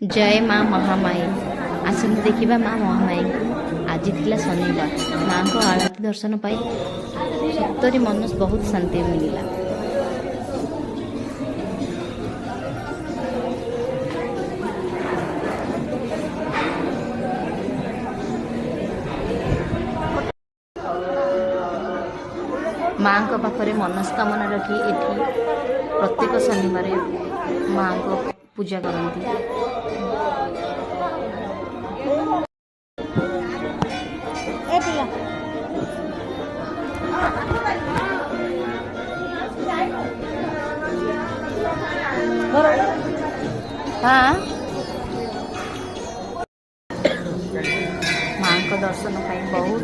जय माँ महामाई आसନ୍ତୁ देखिबा माँ महामाई आज थिला शनिवार माँ को आरती दर्शन पाई सतरी मन बहुत शांति मिला। माँ को पाखरे मनस्कामना रखी एठी प्रत्येक शनिवार माँ को पूजा करती। हाँ माँ को दर्शन पाई बहुत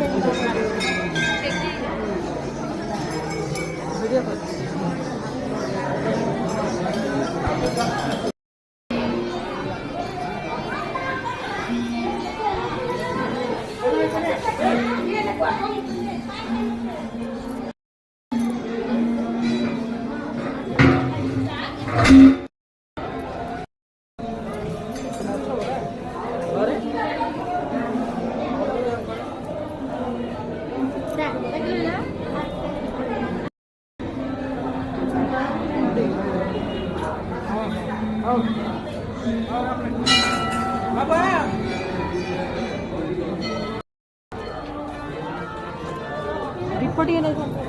रिपोर्ट